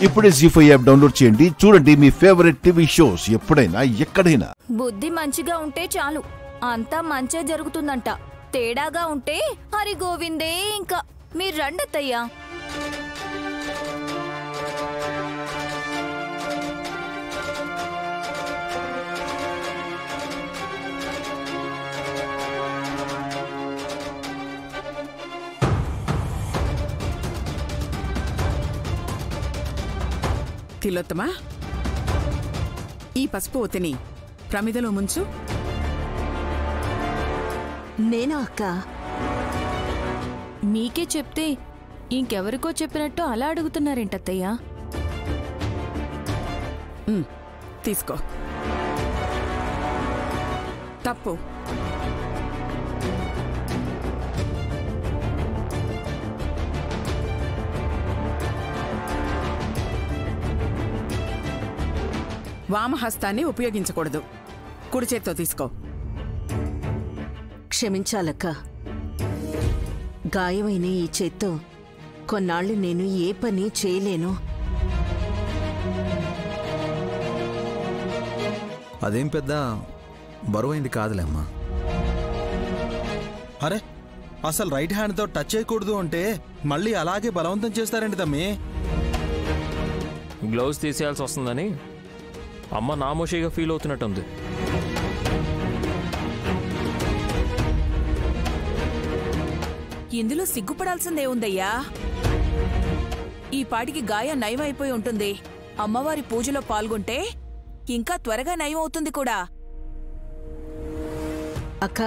ఇప్పుడే జీ5 app download చేయండి. చూడండి మీ ఫేవరెట్ టీవీ షోస్ ఎప్పుడైనా ఎక్కడైనా. బుద్ధి మంచిగా ఉంటే చాలు, అంతా మంచే జరుగుతుందంట. తేడాగా ఉంటే హరి గోవిందే. ఇంకా మీరు రండత్తయ్యా. తిలోత్తమా, ఈ పసుపు ఒత్తిని ప్రమిదలో ముంచు. నేనా అక్క? మీకే చెప్తే ఇంకెవరికో చెప్పినట్టు అలా అడుగుతున్నారేంటత్తయ్యా? తీసుకో. తప్పు. వామహస్తాన్ని ఉపయోగించకూడదు. కుడి చేత్తో తీసుకో. క్షమించాలక్క, గాయమైన ఈ చేత్తో కొన్నాళ్ళు నేను ఏ పని చేయలేను. అదేం పెద్ద బరువైంది కాదులేమ్మా. అరే, అసలు రైట్ హ్యాండ్తో టచ్ చేయకూడదు అంటే మళ్ళీ అలాగే బలవంతం చేస్తారండి తమ్మి. గ్లౌజ్ తీసేయాల్సి వస్తుందని అమ్మ నామోషిగా ఫీల్ అవుతున్నట్టుంది. ఇందులో సిగ్గుపడాల్సిందే ఉందయ్యా. ఈ పాటికి గాయం నయం అయిపోయి ఉంటుంది. అమ్మవారి పూజలో పాల్గొంటే ఇంకా త్వరగా నయం అవుతుంది కూడా. అక్క,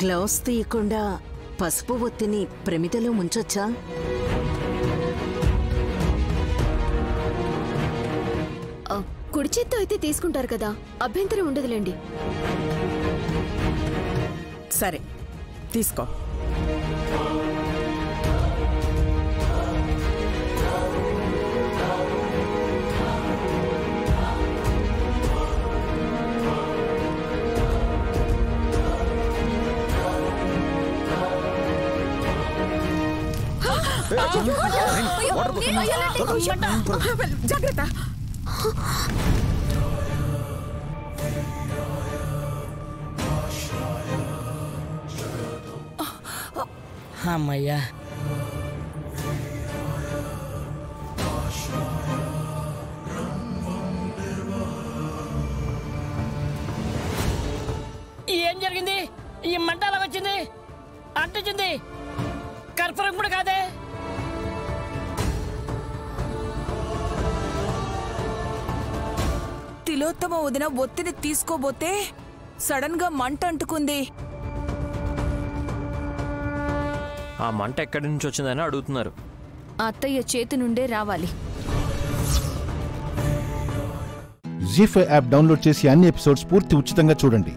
గ్లౌస్ తీయకుండా పసుపు ఒత్తిని ప్రమిదలో ముంచొచ్చా? కుడి చేత్తో అయితే తీసుకుంటారు కదా, అభ్యంతరం ఉండదులేండి. సరే, తీసుకో. జాగ్రత్త. అమ్మయ్యా, ఏం జరిగింది? ఈ మంట అలా వచ్చింది, అంటించింది. కర్పూరం కూడా కాదే. తిలోత్తమ వదిన ఒత్తిడి తీసుకోబోతే సడన్ గా మంట అంటుకుంది. ఆ మంట ఎక్కడి నుంచి వచ్చిందని అడుగుతున్నారు. అత్తయ్య చేతి నుండే రావాలి. జీ5 యాప్ డౌన్లోడ్ చేసి అన్ని ఎపిసోడ్స్ పూర్తి ఉచితంగా చూడండి.